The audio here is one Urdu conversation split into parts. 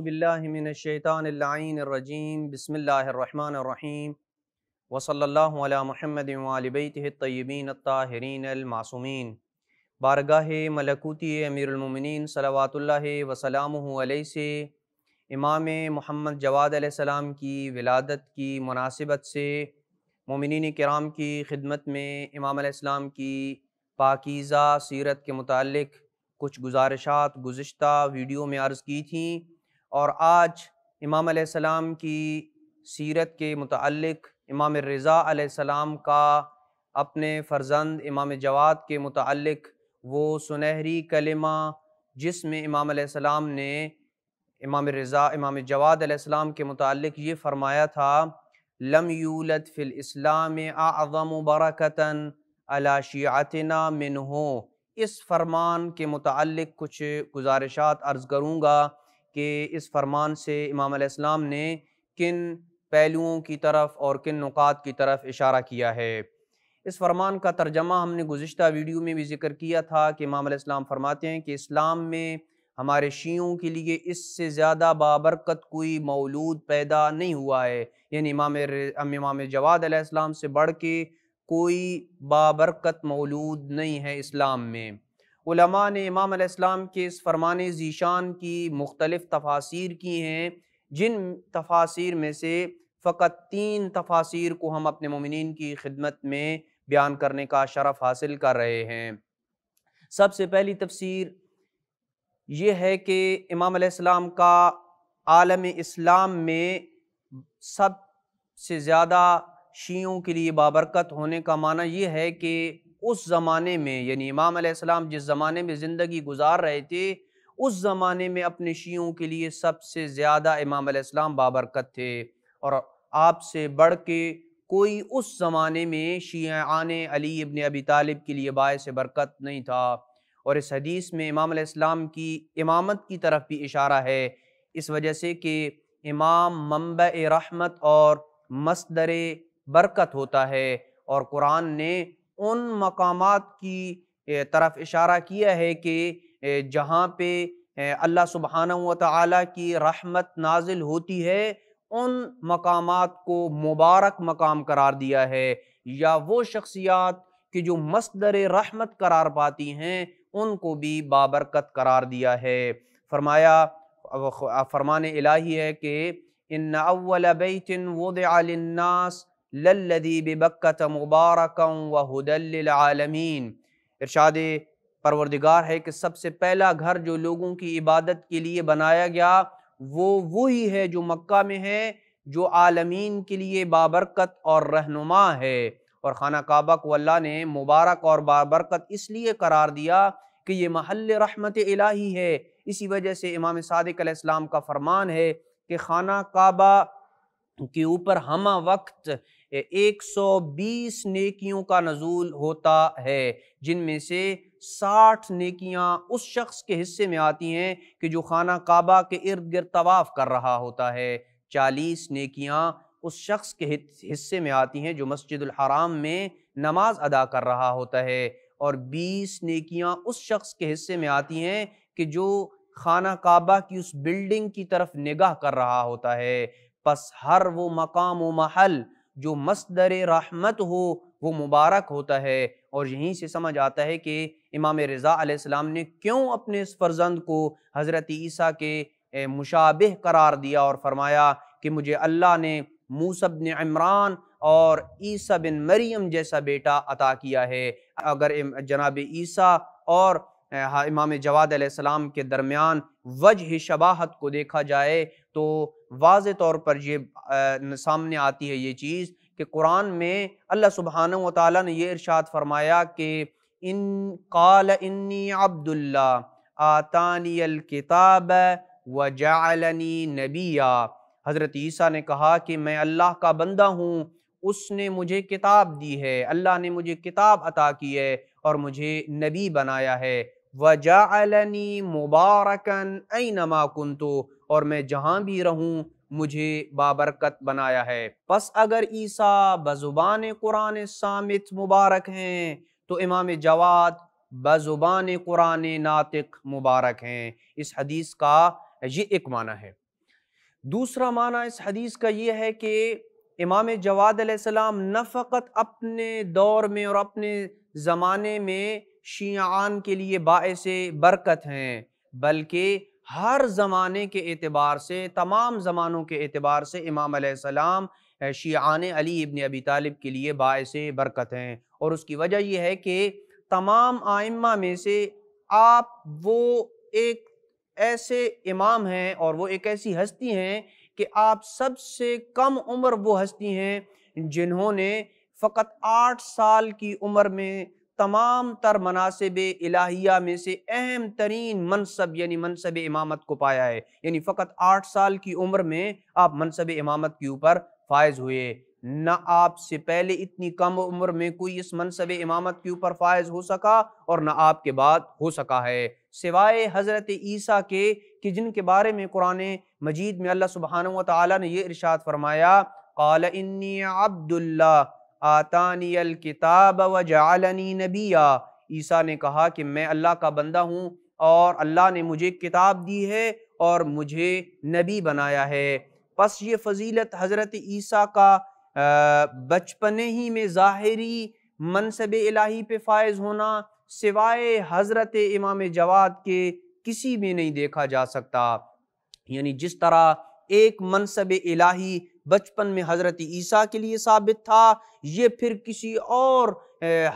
باللہ من الشیطان اللعین الرجیم بسم اللہ الرحمن الرحیم وصلی اللہ علی محمد وآل بیتہ الطیبین الطاہرین المعصومین۔ بارگاہ ملکوتی امیر المومنین صلوات اللہ وسلامہ علیہ سے امام محمد جواد علیہ السلام کی ولادت کی مناسبت سے مومنین کرام کی خدمت میں امام علیہ السلام کی پاکیزہ سیرت کے متعلق کچھ گزارشات گزشتہ ویڈیو میں عرض کی تھیں، اور آج امام علیہ السلام کی سیرت کے متعلق امام رضا علیہ السلام کا اپنے فرزند امام جواد کے متعلق وہ سنہری کلمہ جس میں امام علیہ السلام نے امام جواد علیہ السلام کے متعلق یہ فرمایا تھا، لم یولد فی الاسلام اعظم برکتاً علی شیعتنا منہ۔ اس فرمان کے متعلق کچھ گزارشات عرض کروں گا کہ اس فرمان سے امام علیہ السلام نے کن پہلوؤں کی طرف اور کن نکات کی طرف اشارہ کیا ہے۔ اس فرمان کا ترجمہ ہم نے گزشتہ ویڈیو میں بھی ذکر کیا تھا کہ امام علیہ السلام فرماتے ہیں کہ اسلام میں ہمارے شیعوں کے لیے اس سے زیادہ بابرکت کوئی مولود پیدا نہیں ہوا ہے، یعنی امام جواد علیہ السلام سے بڑھ کے کوئی بابرکت مولود نہیں ہے اسلام میں۔ علماء نے امام علیہ السلام کے اس فرمان ذیشان کی مختلف تفاسیر کی ہیں، جن تفاسیر میں سے فقط 3 تفاسیر کو ہم اپنے مومنین کی خدمت میں بیان کرنے کا شرف حاصل کر رہے ہیں۔ سب سے پہلی تفسیر یہ ہے کہ امام علیہ السلام کا عالم اسلام میں سب سے زیادہ شیعوں کے لیے بابرکت ہونے کا معنی یہ ہے کہ اس زمانے میں، یعنی امام علیہ السلام جس زمانے میں زندگی گزار رہے تھے، اس زمانے میں اپنے شیعوں کے لیے سب سے زیادہ امام علیہ السلام بابرکت تھے، اور آپ سے بڑھ کے کوئی اس زمانے میں شیعان علی ابن ابی طالب کے لیے باعث برکت نہیں تھا۔ اور اس حدیث میں امام علیہ السلام کی امامت کی طرف بھی اشارہ ہے، اس وجہ سے کہ امام منبع رحمت اور مصدر برکت ہوتا ہے، اور قرآن نے ان مقامات کی طرف اشارہ کیا ہے کہ جہاں پہ اللہ سبحانہ وتعالی کی رحمت نازل ہوتی ہے، ان مقامات کو مبارک مقام قرار دیا ہے، یا وہ شخصیات کہ جو مصدر رحمت قرار پاتی ہیں ان کو بھی بابرکت قرار دیا ہے۔ فرمایا، فرمان الہی ہے کہ ان اول بیت وضع للناس للذی ببکۃ مبارکا وہدی للعالمین۔ ارشاد پروردگار ہے کہ سب سے پہلا گھر جو لوگوں کی عبادت کے لیے بنایا گیا وہ وہی ہے جو مکہ میں ہے، جو عالمین کے لیے بابرکت اور رہنما ہے۔ اور خانہ کعبہ کو اللہ نے مبارک اور بابرکت اس لیے قرار دیا کہ یہ محل رحمت الہی ہے۔ اسی وجہ سے امام صادق علیہ السلام کا فرمان ہے کہ خانہ کعبہ کے اوپر ہمہ وقت 120 نیکیوں کا نزول ہوتا ہے، جن میں سے 60 نیکیاں اس شخص کے حصے میں آتی ہیں کہ جو خانہ کعبہ کے ارد گرد طواف کر رہا ہوتا ہے، 40 نیکیاں اس شخص کے حصے میں آتی ہیں جو مسجد الحرام میں نماز ادا کر رہا ہوتا ہے، اور 20 نیکیاں اس شخص کے حصے میں آتی ہیں کہ جو خانہ کعبہ کی اس بلڈنگ کی طرف نگاہ کر رہا ہوتا ہے۔ پس ہر وہ مقام و محل جو مصدر رحمت ہو وہ مبارک ہوتا ہے، اور یہیں سے سمجھ آتا ہے کہ امام رضا علیہ السلام نے کیوں اپنے اس فرزند کو حضرت عیسیٰ کے مشابہ قرار دیا، اور فرمایا کہ مجھے اللہ نے موسیٰ بن عمران اور عیسیٰ بن مریم جیسا بیٹا عطا کیا ہے۔ اگر جناب عیسیٰ اور امام جواد علیہ السلام کے درمیان وجہ شباہت کو دیکھا جائے تو واضح طور پر یہ سامنے آتی ہے یہ چیز کہ قرآن میں اللہ سبحانہ وتعالیٰ نے یہ ارشاد فرمایا کہ ان قال انی عبد اللہ آتانی الکتاب وجعلنی نبیا۔ حضرت عیسیٰ نے کہا کہ میں اللہ کا بندہ ہوں، اس نے مجھے کتاب دی ہے، اللہ نے مجھے کتاب عطا کی ہے اور مجھے نبی بنایا ہے۔ وَجَعَلَنِي مُبَارَكًا أَيْنَمَا كُنْتُ، اور میں جہاں بھی رہوں مجھے بابرکت بنایا ہے۔ پس اگر عیسیٰ بزبان قرآن صامت مبارک ہیں تو امام جواد بزبان قرآن ناطق مبارک ہیں۔ اس حدیث کا یہ ایک معنی ہے۔ دوسرا معنی اس حدیث کا یہ ہے کہ امام جواد علیہ السلام نہ فقط اپنے دور میں اور اپنے زمانے میں شیعان کے لیے باعث برکت ہیں، بلکہ ہر زمانے کے اعتبار سے، تمام زمانوں کے اعتبار سے امام علیہ السلام شیعان علی ابن ابی طالب کے لیے باعث برکت ہیں۔ اور اس کی وجہ یہ ہے کہ تمام ائمہ میں سے آپ وہ ایک ایسے امام ہیں اور وہ ایک ایسی ہستی ہیں کہ آپ سب سے کم عمر وہ ہستی ہیں جنہوں نے فقط 8 سال کی عمر میں تمام تر مناصب الہیہ میں سے اہم ترین منصب یعنی منصب امامت کو پایا ہے۔ یعنی فقط 8 سال کی عمر میں آپ منصب امامت کے اوپر فائز ہوئے۔ نہ آپ سے پہلے اتنی کم عمر میں کوئی اس منصب امامت کے اوپر فائز ہو سکا اور نہ آپ کے بعد ہو سکا ہے، سوائے حضرت عیسیٰ کے کہ جن کے بارے میں قرآن مجید میں اللہ سبحانہ و تعالیٰ نے یہ ارشاد فرمایا، قال انی عبد اللہ آتانی الکتاب وجعلنی نبیا۔ عیسیٰ نے کہا کہ میں اللہ کا بندہ ہوں اور اللہ نے مجھے کتاب دی ہے اور مجھے نبی بنایا ہے۔ پس یہ فضیلت حضرت عیسیٰ کا بچپنے ہی میں ظاہری منصب الہی پہ فائز ہونا سوائے حضرت امام جواد کے کسی میں نہیں دیکھا جا سکتا۔ یعنی جس طرح ایک منصب الہی بچپن میں حضرت عیسیٰ کے لیے ثابت تھا، یہ پھر کسی اور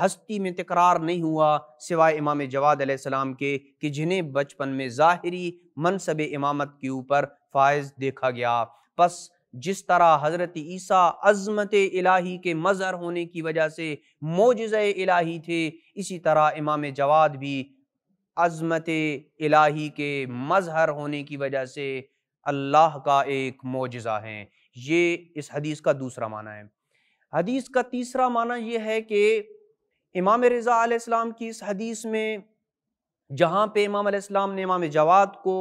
ہستی میں تکرار نہیں ہوا سوائے امام جواد علیہ السلام کے کہ جنہیں بچپن میں ظاہری منصب امامت کے اوپر فائز دیکھا گیا۔ پس جس طرح حضرت عیسیٰ عظمت الہی کے مظہر ہونے کی وجہ سے معجزہ الہی تھے، اسی طرح امام جواد بھی عظمت الہی کے مظہر ہونے کی وجہ سے اللہ کا ایک معجزہ ہیں۔ یہ اس حدیث کا دوسرا معنی ہے۔ حدیث کا تیسرا معنی یہ ہے کہ امام رضا علیہ السلام کی اس حدیث میں جہاں پہ امام علیہ السلام نے امام جواد کو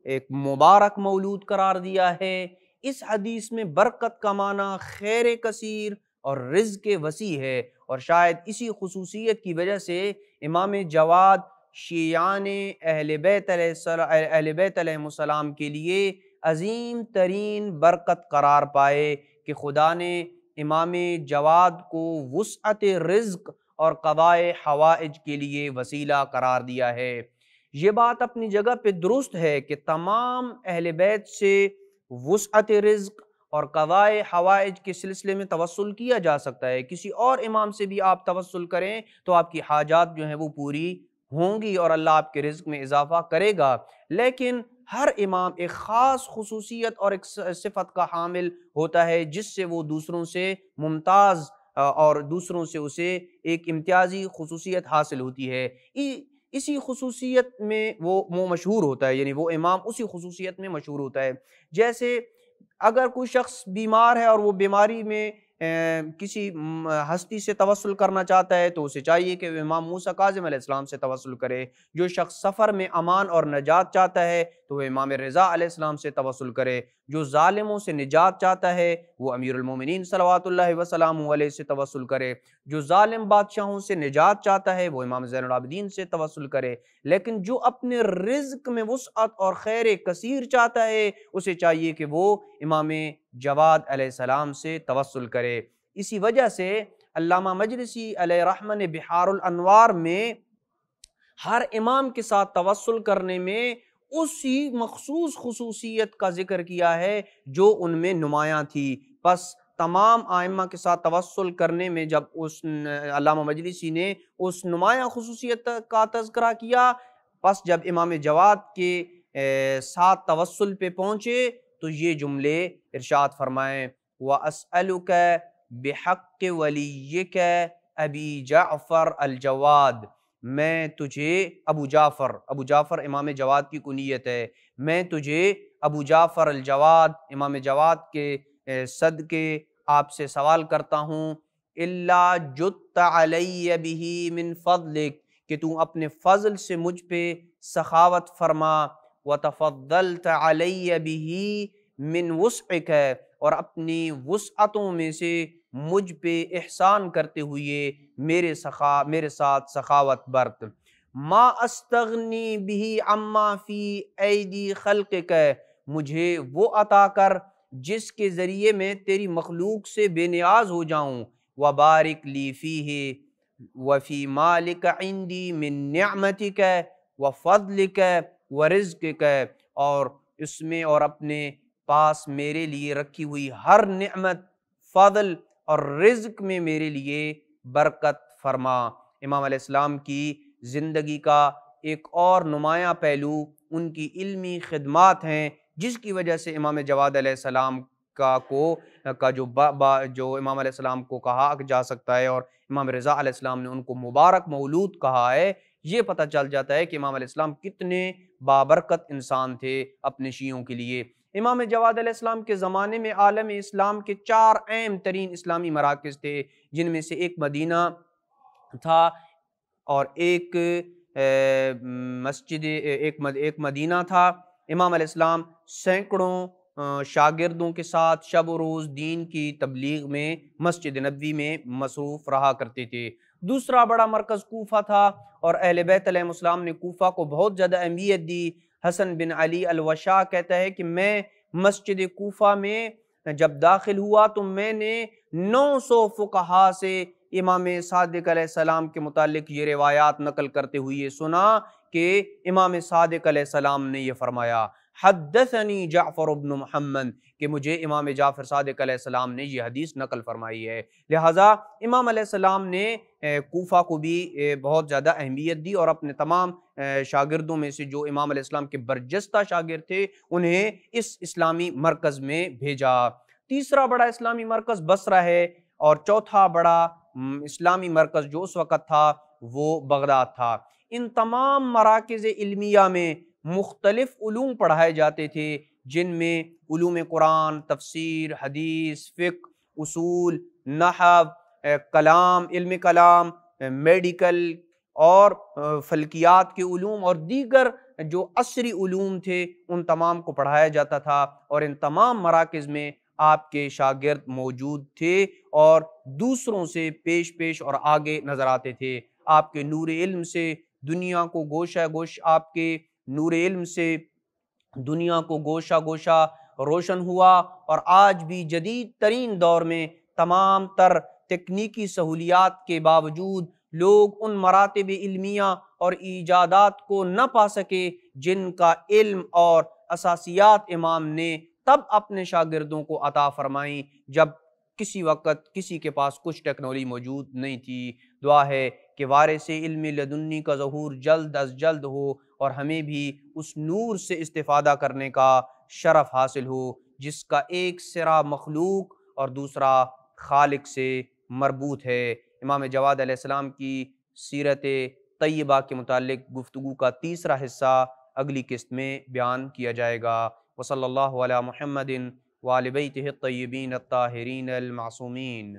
ایک مبارک مولود قرار دیا ہے، اس حدیث میں برکت کا معنی خیر کثیر اور رزق وسیع ہے، اور شاید اسی خصوصیت کی وجہ سے امام جواد شیعان اہل بیت علیہ السلام کے لیے عظیم ترین برکت قرار پائے کہ خدا نے امام جواد کو وسعت رزق اور قضائے حوائج کے لیے وسیلہ قرار دیا ہے۔ یہ بات اپنی جگہ پہ درست ہے کہ تمام اہل بیت سے وسعت رزق اور قضائے حوائج کے سلسلے میں توسل کیا جا سکتا ہے، کسی اور امام سے بھی آپ توسل کریں تو آپ کی حاجات جو ہیں وہ پوری ہوں گی اور اللہ آپ کے رزق میں اضافہ کرے گا، لیکن ہر امام ایک خاص خصوصیت اور ایک صفت کا حامل ہوتا ہے جس سے وہ دوسروں سے ممتاز اور دوسروں سے اسے ایک امتیازی خصوصیت حاصل ہوتی ہے، اسی خصوصیت میں وہ مشہور ہوتا ہے، یعنی وہ امام اسی خصوصیت میں مشہور ہوتا ہے۔ جیسے اگر کوئی شخص بیمار ہے اور وہ بیماری میں کسی ہستی سے توسل کرنا چاہتا ہے تو اسے چاہیے کہ وہ امام موسیٰ کاظم علیہ السلام سے توسل کرے۔ جو شخص سفر میں امان اور نجات چاہتا ہے تو وہ امام رضا علیہ السلام سے توسل کرے۔ جو ظالموں سے نجات چاہتا ہے وہ امیر المومنین صلوات اللہ وسلامہ علیہ سے توسل کرے۔ جو ظالم بادشاہوں سے نجات چاہتا ہے وہ امام زین العابدین سے توسل کرے۔ لیکن جو اپنے رزق میں وسعت اور خیر کثیر چاہتا ہے اسے چاہیے کہ وہ امام جواد علیہ السلام سے توسل کرے۔ اسی وجہ سے علامہ مجلسی علیہ رحمہ نے بحار الانوار میں ہر امام کے ساتھ توسل کرنے میں اسی مخصوص خصوصیت کا ذکر کیا ہے جو ان میں نمایاں تھی۔ پس تمام ائمہ کے ساتھ توسل کرنے میں جب علامہ مجلسی نے اس نمایاں خصوصیت کا تذکرہ کیا، پس جب امام جواد کے ساتھ توسل پہ پہنچے تو یہ جملے ارشاد فرمائیں، وَأَسْأَلُكَ بِحَقِّ وَلِيِّكَ أَبِي جعفر الجواد، میں تجھے ابو جعفر امام جواد کی کنیت ہے، میں تجھے ابو جعفر الجواد امام جواد کے صدقے آپ سے سوال کرتا ہوں، إِلَّا جُدْتَ عَلَيَّ بِهِ مِنْ فَضْلِكَ، کہ تو اپنے فضل سے مجھ پہ سخاوت فرما، وَتَفَضَّلْتَ عَلَيَّ بِهِ مِنْ وُسْعِكَ، اور اپنی وسعتوں میں سے مجھ پہ احسان کرتے ہوئے میرے ساتھ سخاوت برت۔ ما استغنی بہ عما فی ایدی خلقک، مجھے وہ عطا کر جس کے ذریعے میں تیری مخلوق سے بے نیاز ہو جاؤں، وبارک لی فیہ وفی مالک عندی من نعمتک وفضلک ورزقک، اور اس میں اور اپنے پاس میرے لیے رکھی ہوئی ہر نعمت، فضل اور رزق میں میرے لیے برکت فرما۔ امام علیہ السلام کی زندگی کا ایک اور نمایاں پہلو ان کی علمی خدمات ہیں، جس کی وجہ سے امام جواد علیہ السلام جو امام علیہ السلام کو کہا جا سکتا ہے، اور امام رضا علیہ السلام نے ان کو مبارک مولود کہا ہے، یہ پتہ چل جاتا ہے کہ امام علیہ السلام کتنے بابرکت انسان تھے اپنے شیعوں کے لیے۔ امام جواد علیہ السلام کے زمانے میں عالم اسلام کے 4 اہم ترین اسلامی مراکز تھے، جن میں سے ایک مدینہ تھا، اور ایک مدینہ تھا۔ امام علیہ السلام سینکڑوں شاگردوں کے ساتھ شب و روز دین کی تبلیغ میں مسجد نبوی میں مصروف رہا کرتے تھے۔ دوسرا بڑا مرکز کوفہ تھا، اور اہل بیت علیہ السلام نے کوفہ کو بہت زیادہ اہمیت دی۔ حسن بن علی الوشا کہتا ہے کہ میں مسجد کوفہ میں جب داخل ہوا تو میں نے 900 فقہا سے امام صادق علیہ السلام کے متعلق یہ روایات نقل کرتے ہوئے سنا کہ امام صادق علیہ السلام نے یہ فرمایا، حدثنی جعفر بن محمد، کہ مجھے امام جعفر صادق علیہ السلام نے یہ حدیث نقل فرمائی ہے۔ لہٰذا امام علیہ السلام نے کوفہ کو بھی بہت زیادہ اہمیت دی، اور اپنے تمام شاگردوں میں سے جو امام علیہ السلام کے برجستہ شاگرد تھے انہیں اس اسلامی مرکز میں بھیجا۔ تیسرا بڑا اسلامی مرکز بصرہ ہے، اور چوتھا بڑا اسلامی مرکز جو اس وقت تھا وہ بغداد تھا۔ ان تمام مراکز علمیہ میں مختلف علوم پڑھائے جاتے تھے، جن میں علوم قرآن، تفسیر، حدیث، فقہ، اصول، نحو، کلام، علم کلام، میڈیکل اور فلکیات کے علوم اور دیگر جو عصری علوم تھے ان تمام کو پڑھایا جاتا تھا، اور ان تمام مراکز میں آپ کے شاگرد موجود تھے اور دوسروں سے پیش اور آگے نظر آتے تھے۔ آپ کے نور علم سے دنیا کو گوشہ گوشہ روشن ہوا، اور آج بھی جدید ترین دور میں تمام تر تکنیکی سہولیات کے باوجود لوگ ان مراتب علمیہ اور ایجادات کو نہ پا سکے جن کا علم اور اساسیات امام نے تب اپنے شاگردوں کو عطا فرمائیں جب کسی وقت کسی کے پاس کچھ ٹیکنالوجی موجود نہیں تھی۔ دعا ہے کہ وارث علم لدنی کا ظہور جلد از جلد ہو، اور ہمیں بھی اس نور سے استفادہ کرنے کا شرف حاصل ہو جس کا ایک سرا مخلوق اور دوسرا خالق سے مربوط ہے۔ امام جواد علیہ السلام کی سیرت طیبہ کے متعلق گفتگو کا تیسرا حصہ اگلی قسط میں بیان کیا جائے گا۔ وصلی اللہ علی محمد وآل بیتہ الطیبین الطاہرین المعصومین۔